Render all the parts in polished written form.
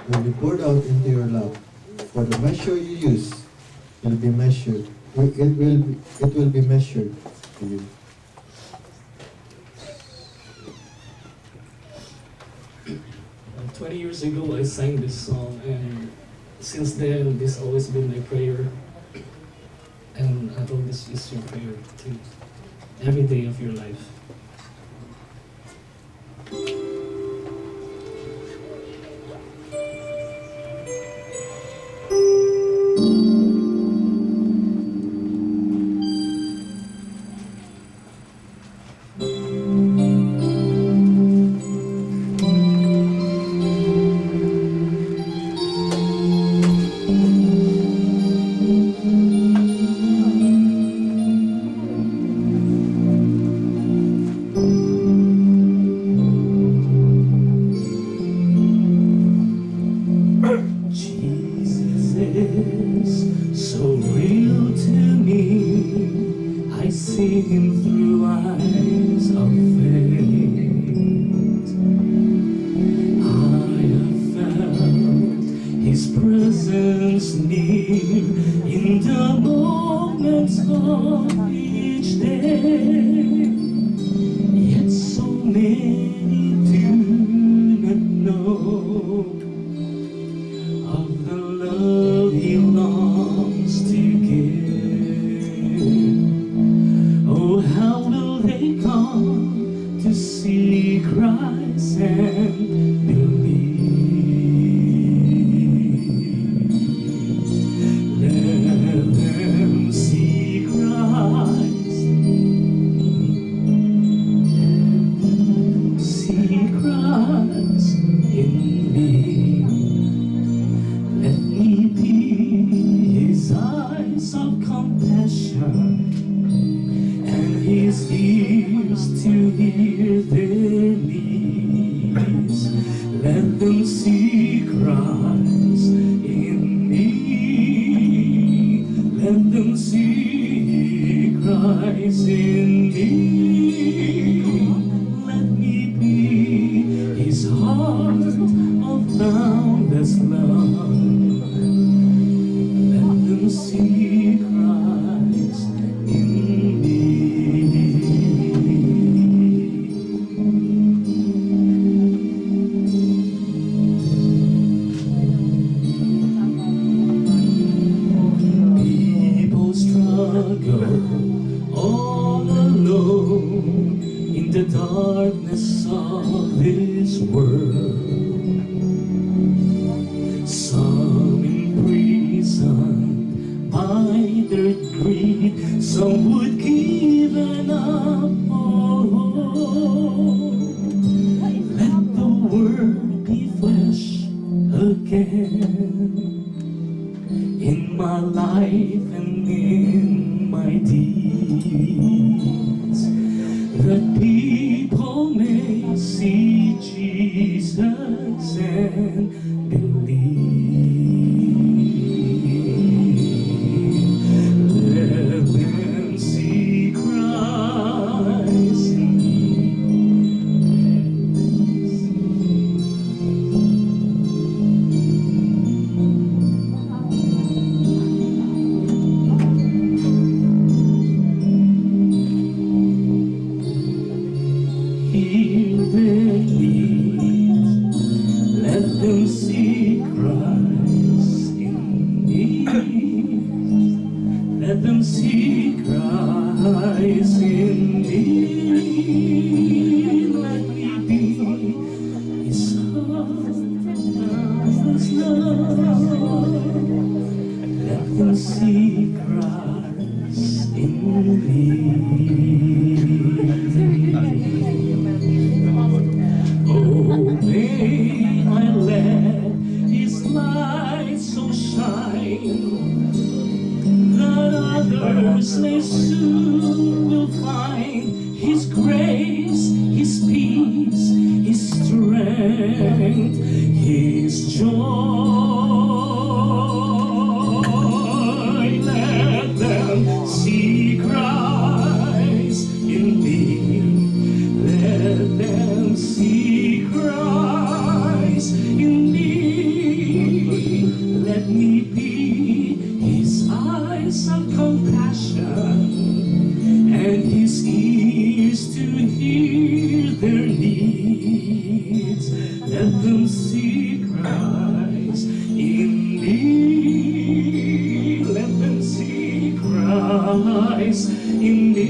will be poured out into your lap. For the measure you use will be measured. It will be measured to you. 20 years ago, I sang this song, and since then, this always been my prayer. And I hope this is your prayer too, every day of your life. So real to me, I see him through eyes of faith. I have felt his presence near in the moments of each day. Yet so many do not know of the love he longs to give. Oh, how will they come to see Christ and believe? Let them see Christ, see Christ in me. Let me be his eyes of compassion and his ears to hear their needs. Let them see Christ in me. Let them see Christ in me. Let me be his heart of boundless love. Let them see Christ in me. People struggle all alone in the darkness of this world. Some imprisoned by their greed, some would give up all hope. Let the word be flesh again in my life and in my deeds, that people may see Jesus and believe. Let them see Christ in me. Hear their needs. Let them see Christ in me. Let them see Christ in me. Let me be his heart, his love. Let them see Christ in me. Oh, may I let his light so shine that others may soon will find his grace, his peace, his strength, his joy. Let them see Christ in me. Let them see Christ in me. see Christ in me. Let them see Christ in me.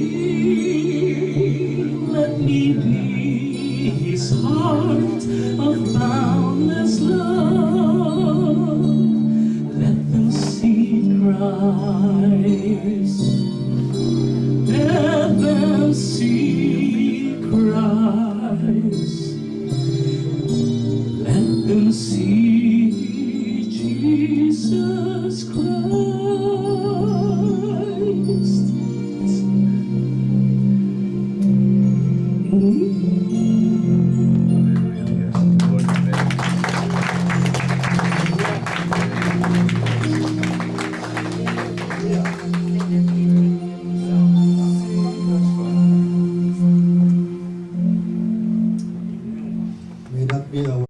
Let me be His heart of boundless love. Let them see Christ. Let them see Christ. Let them see Jesus Christ.